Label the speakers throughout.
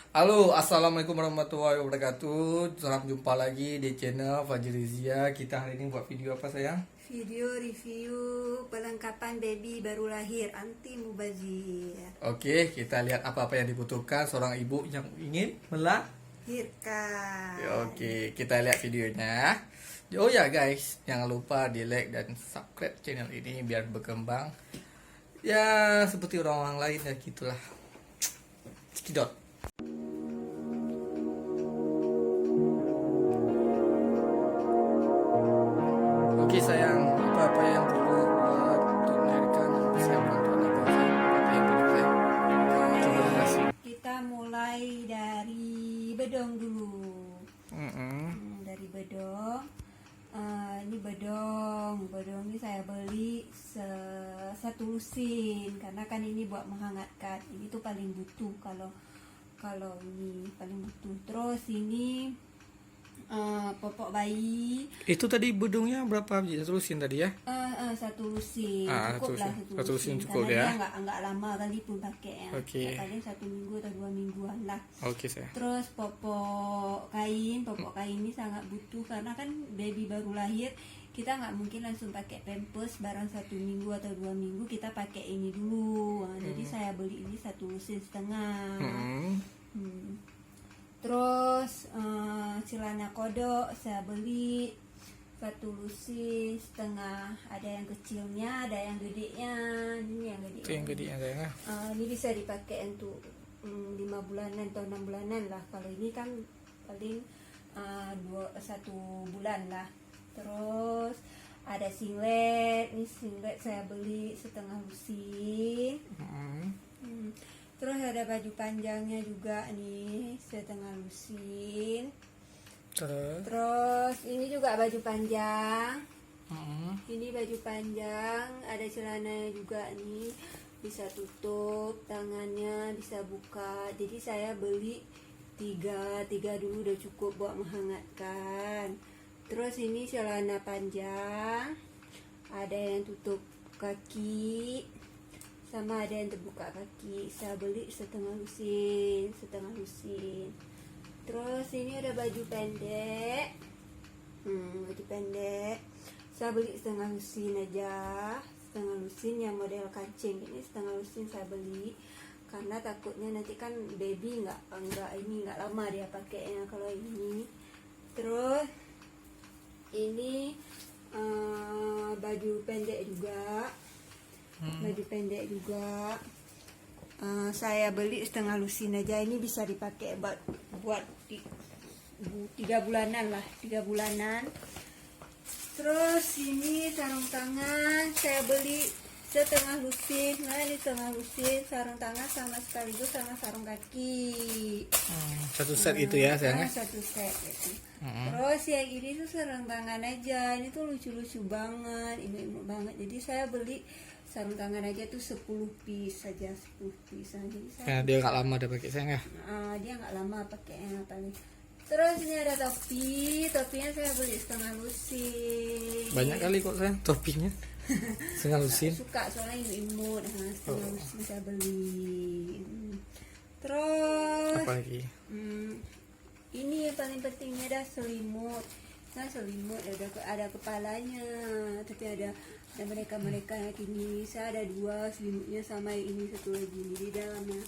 Speaker 1: Halo, assalamualaikum warahmatullahi wabarakatuh. Selamat jumpa lagi di channel Fajri Rizia. Kita hari ini buat video apa sayang?
Speaker 2: Video review perlengkapan baby baru lahir anti mubazir.
Speaker 1: Oke, kita lihat apa-apa yang dibutuhkan seorang ibu yang ingin
Speaker 2: Hilkan.
Speaker 1: Oke, kita lihat videonya. Oh ya guys, jangan lupa di like dan subscribe channel ini biar berkembang. Ya, seperti orang-orang lain ya gitulah. Cekidot. Oke sayang, apa yang perlu buat untuk melahirkan persiapan untuk nikah? Apa yang perlu sayang? Coba jelasin.
Speaker 2: Kita mulai dari bedong dulu. Dari bedong. Ini bedong ini saya beli satu lusin karena kan ini buat menghangatkan. Ini tuh paling butuh kalau ini paling butuh. Terus ini popok bayi.
Speaker 1: Itu tadi bedungnya berapa biji? Satu lusin tadi ya?
Speaker 2: Satu lusin cukup lah,
Speaker 1: satu lusin cukup
Speaker 2: karena
Speaker 1: ya.
Speaker 2: dia nggak lama kali pun pakai ya.
Speaker 1: Oke.
Speaker 2: Paling 1 minggu atau 2 mingguan lah.
Speaker 1: Oke saya.
Speaker 2: Terus popok kain ini sangat butuh karena kan baby baru lahir, kita nggak mungkin langsung pakai pampers barang 1 minggu atau 2 minggu, kita pakai ini dulu. Jadi saya beli ini 1 lusin setengah. Terus celana kodok saya beli 1 lusin setengah, ada yang kecilnya, ada yang gedenya. Ini yang gede.
Speaker 1: Itu yang gede yang sayang.
Speaker 2: Ini bisa dipakai untuk 5 bulanan atau 6 bulanan lah. Kalau ini kan paling 1 bulan lah. Terus ada singlet. Ini singlet saya beli setengah lusin. Terus ada baju panjangnya juga nih setengah lusin. Terus ini juga baju panjang. Ini baju panjang, ada celananya juga nih, bisa tutup tangannya, bisa buka. Jadi saya beli tiga dulu udah cukup buat menghangatkan. Terus ini celana panjang, ada yang tutup kaki sama ada yang terbuka kaki. Saya beli setengah lusin. Terus ini ada baju pendek. Baju pendek saya beli setengah lusin aja, setengah lusin yang model kancing. Ini setengah lusin saya beli karena takutnya nanti kan baby nggak lama dia pakainya kalau ini. Terus ini baju pendek juga. Saya beli setengah lusin aja. Ini bisa dipakai buat 3 bulanan lah, 3 bulanan. Terus ini sarung tangan saya beli setengah lusin. Nah ini setengah lusin, sarung tangan sama sekaligus sama sarung kaki.
Speaker 1: Satu set itu ya sayang.
Speaker 2: Satu set itu. Terus yang ini tuh sarung tangan aja. Ini tuh lucu-lucu banget, imut-imut banget. Jadi saya beli sarung tangan aja tuh 10 piece saja, 10 piece. Jadi saya
Speaker 1: Dia nggak lama udah pakai sayang ya.
Speaker 2: dia nggak lama pakainya paling. Terus ini ada topinya saya beli setengah lusin.
Speaker 1: Banyak kali kok sayang topinya. Setengah lusin.
Speaker 2: Suka soalnya imut. Setengah lusin saya beli. Terus
Speaker 1: Apa lagi?
Speaker 2: ini yang paling pentingnya ada selimut. Nah selimut ada kepalanya, tapi ada mereka yang ini. Saya ada 2 selimutnya sama yang ini, satu lagi di dalamnya.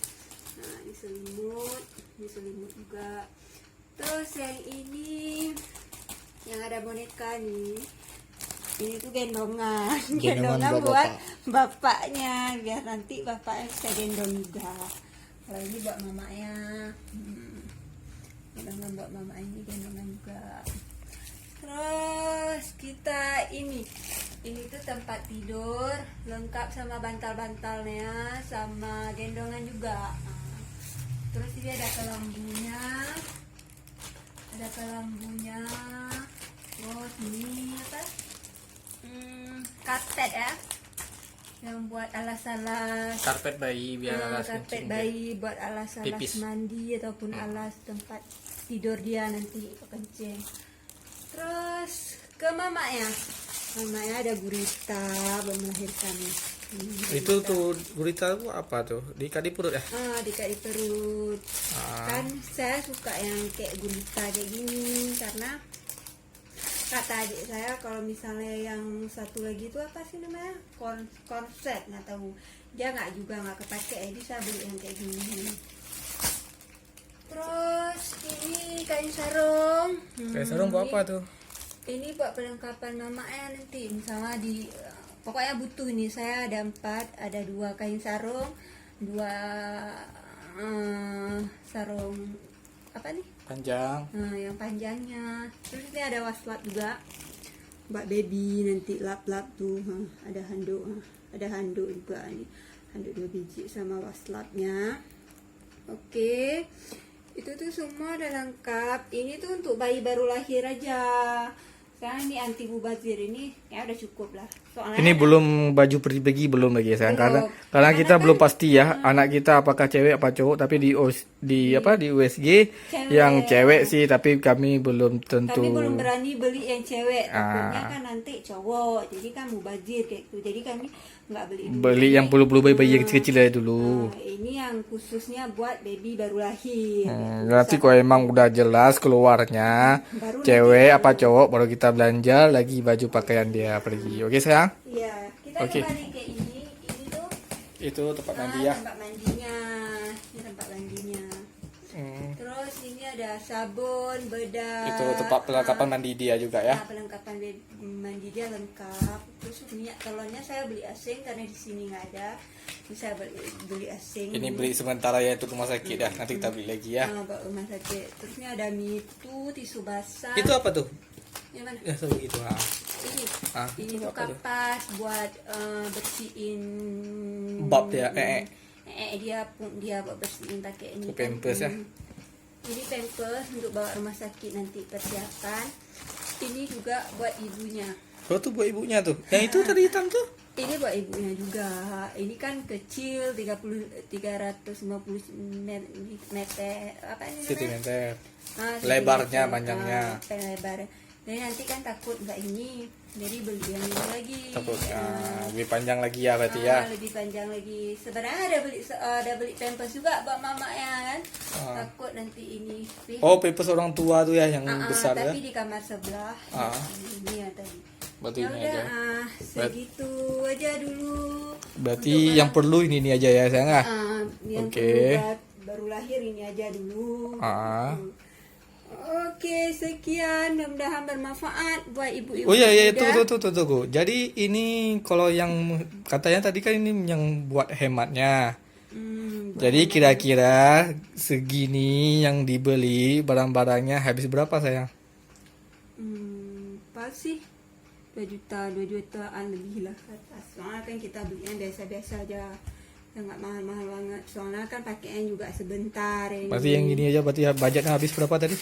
Speaker 2: Nah ini selimut juga. Terus yang ini yang ada boneka nih, ini tuh gendongan buat bapaknya, biar nanti bapaknya bisa gendong juga. Kalau ini buat mamanya, gendongan buat mama ini, gendongan juga. Terus kita ini tuh tempat tidur lengkap sama bantal-bantalnya sama gendongan juga. Terus ini ada kelambunya. Terus ini apa? Karpet ya, yang buat alas-alas.
Speaker 1: Karpet bayi biar alas
Speaker 2: Karpet
Speaker 1: kencing.
Speaker 2: bayi buat alas-alas
Speaker 1: Pipis.
Speaker 2: mandi ataupun alas tempat tidur dia nanti kencing. Terus ke mamanya ada gurita buat melahirkan.
Speaker 1: Itu tuh gurita itu apa tuh? Diikat di perut ya?
Speaker 2: Diikat di perut. Kan saya suka yang kayak gurita kayak gini karena kata adik saya kalau misalnya yang satu lagi itu apa sih namanya, korset, nggak tahu, dia nggak kepake, jadi saya beli yang kayak gini. Terus ini kain sarung.
Speaker 1: Kain sarung buat apa tuh?
Speaker 2: Ini buat perlengkapan mama ya nanti, misalnya pokoknya butuh nih. Saya ada 4, ada 2 kain sarung, 2 sarung apa nih?
Speaker 1: Panjang.
Speaker 2: Yang panjangnya. Terus ini ada waslap juga buat baby nanti lap-lap tuh. Ada handuk, juga nih, handuk 2 biji sama waslapnya. Oke, itu tuh semua udah lengkap. Ini tuh untuk bayi baru lahir aja. Sekarang ini anti mubazir ini ya udah cukup lah. Soalnya
Speaker 1: Ini belum baju pergi belum lagi ya sayang,
Speaker 2: Belum.
Speaker 1: karena kita
Speaker 2: Karena
Speaker 1: belum
Speaker 2: kan-
Speaker 1: pasti ya anak kita apakah cewek apa cowok, tapi di USG
Speaker 2: Cewek.
Speaker 1: yang cewek sih, tapi kami belum tentu.
Speaker 2: kami belum berani beli yang cewek, takutnya
Speaker 1: Ah.
Speaker 2: kan nanti cowok, jadi kan mubazir kayak gitu. Jadi kami nggak beli dulu.
Speaker 1: Beli yang belum bayi yang kecil-kecil aja dulu.
Speaker 2: Ini yang khususnya buat baby baru lahir.
Speaker 1: Nanti kalau emang udah jelas keluarnya
Speaker 2: Baru
Speaker 1: cewek apa cowok, baru kita belanja lagi baju pakaian dia pergi. Oke sayang?
Speaker 2: Iya, kita
Speaker 1: Oke.
Speaker 2: kembali ke ini. Ini tuh
Speaker 1: Itu tempat mandi ya.
Speaker 2: tempat mandinya. Ini tempat mandinya. Terus ini ada sabun, bedak.
Speaker 1: Itu tempat perlengkapan mandi dia juga ya.
Speaker 2: Nah, perlengkapan mandi dia lengkap. Terus minyak telurnya saya beli asing karena di sini nggak ada. Jadi saya beli asing.
Speaker 1: Ini beli sementara ya untuk rumah sakit dah. Nanti kita beli lagi ya.
Speaker 2: Buat rumah sakit. Terus ini ada mitu, tisu basah.
Speaker 1: Itu apa tuh?
Speaker 2: Yang mana?
Speaker 1: Ya seperti itu.
Speaker 2: Ini.
Speaker 1: Itu
Speaker 2: Ini tuh
Speaker 1: apa tuh?
Speaker 2: kapas buat bersihin
Speaker 1: Bab dia,
Speaker 2: dia buat bersihin pakai ini.
Speaker 1: Pampers ya?
Speaker 2: Ini pampers untuk bawa rumah sakit nanti persiapan. Ini juga buat ibunya.
Speaker 1: Oh tuh buat ibunya tuh. Yang itu tadi hitam tuh?
Speaker 2: Ini buat ibunya juga. Ini kan kecil 350 meter apa ini namanya?
Speaker 1: Sentimeter.
Speaker 2: Sentimeter.
Speaker 1: Lebarnya, panjangnya.
Speaker 2: Lebar. Jadi nanti kan takut nggak ini, jadi beli yang ini lagi.
Speaker 1: Takutnya lebih panjang lagi ya berarti ya.
Speaker 2: Lebih panjang lagi. Sebenarnya ada beli pampers juga buat mama ya kan. Takut nanti ini.
Speaker 1: Oh, pampers orang tua tuh ya yang besar ya.
Speaker 2: Tapi di kamar sebelah. Ini ya tadi.
Speaker 1: Berarti
Speaker 2: Ya
Speaker 1: ini
Speaker 2: udah,
Speaker 1: aja.
Speaker 2: segitu aja dulu.
Speaker 1: Berarti yang perlu ini aja ya sayang ah.
Speaker 2: Yang
Speaker 1: Oke.
Speaker 2: perlu buat baru lahir ini aja dulu. Oke, sekian. Mudah-mudahan bermanfaat buat ibu-ibu.
Speaker 1: Oh iya
Speaker 2: muda.
Speaker 1: tunggu. Jadi ini kalau yang katanya tadi kan ini yang buat hematnya. Jadi kira-kira segini yang dibeli barang-barangnya habis berapa sayang?
Speaker 2: Pasti 2 jutaan lebih lah ke atas. Soalnya kan kita beli yang biasa-biasa aja, yang nggak mahal-mahal banget. Soalnya kan pakaian juga sebentar.
Speaker 1: Berarti yang ini aja berarti budgetnya habis berapa tadi?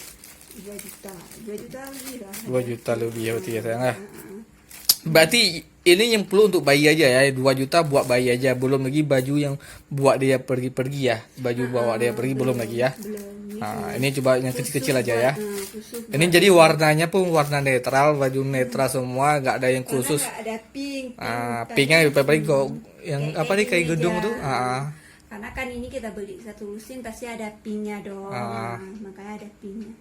Speaker 2: 2 juta lebih lah.
Speaker 1: 2 juta lebih ya berarti ya sayang ah. Berarti ini yang perlu untuk bayi aja ya, 2 juta buat bayi aja, belum lagi baju yang buat dia pergi-pergi ya, baju bawa dia pergi belum lagi ya.
Speaker 2: Belum.
Speaker 1: Ini coba yang kecil-kecil aja ya.
Speaker 2: Khusus
Speaker 1: Ini jadi warnanya pun warna netral, baju netral semua, nggak ada yang khusus.
Speaker 2: nggak ada pink.
Speaker 1: Pinknya paling kok yang apa nih kayak
Speaker 2: gini
Speaker 1: gedung
Speaker 2: aja.
Speaker 1: tuh.
Speaker 2: Karena kan ini kita beli satu lusin pasti ada pinknya dong. Makanya ada pinknya.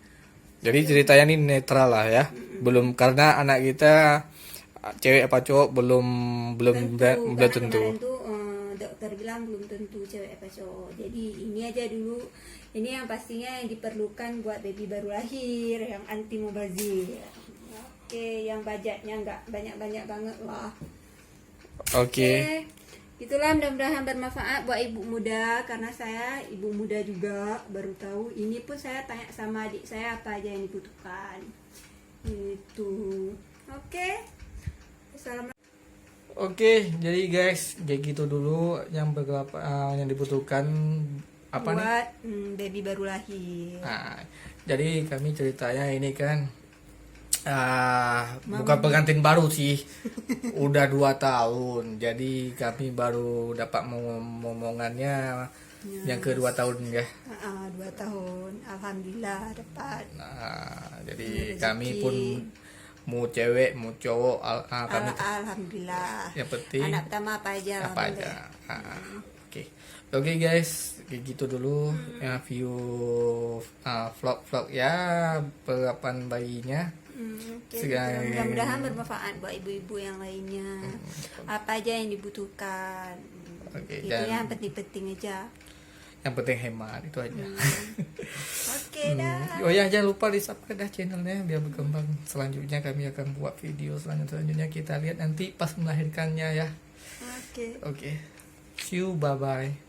Speaker 1: Jadi ceritanya ini netral lah ya. Belum, karena anak kita cewek apa cowok belum
Speaker 2: Karena
Speaker 1: tentu.
Speaker 2: kemarin tuh dokter bilang belum tentu cewek apa cowok. Jadi ini aja dulu. Ini yang pastinya yang diperlukan buat baby baru lahir, yang anti mubazir. Oke, yang budgetnya nggak banyak-banyak banget lah.
Speaker 1: Oke.
Speaker 2: Itulah, mudah-mudahan bermanfaat buat ibu muda, karena saya ibu muda juga baru tahu. Ini pun saya tanya sama adik saya apa aja yang dibutuhkan. Itu. Oke. Assalamualaikum.
Speaker 1: Oke, jadi guys, kayak gitu dulu yang beberapa yang dibutuhkan apa nih?
Speaker 2: Buat baby baru lahir.
Speaker 1: Jadi kami ceritanya ini kan bukan pengantin baru sih, udah 2 tahun. Jadi kami baru dapat momongannya yang ke-2 tahun ya.
Speaker 2: 2 tahun, alhamdulillah dapat.
Speaker 1: Jadi kami pun mau cewek mau cowok kami
Speaker 2: Alhamdulillah.
Speaker 1: yang penting
Speaker 2: Anak pertama apa aja?
Speaker 1: apa aja. Oke. Oke guys, kayak gitu dulu ya view vlog-vlog ya perapan bayinya.
Speaker 2: Oke,
Speaker 1: Segar-
Speaker 2: mudah-mudahan bermanfaat buat ibu-ibu yang lainnya. Apa aja yang dibutuhkan.
Speaker 1: Oke,
Speaker 2: Itu
Speaker 1: dan
Speaker 2: yang penting-penting aja.
Speaker 1: yang penting hemat itu aja.
Speaker 2: Oke dah.
Speaker 1: Oh ya, jangan lupa di subscribe dah channelnya biar berkembang. Selanjutnya kami akan buat video selanjutnya kita lihat nanti pas melahirkannya ya.
Speaker 2: Oke.
Speaker 1: Oke. See you, bye bye.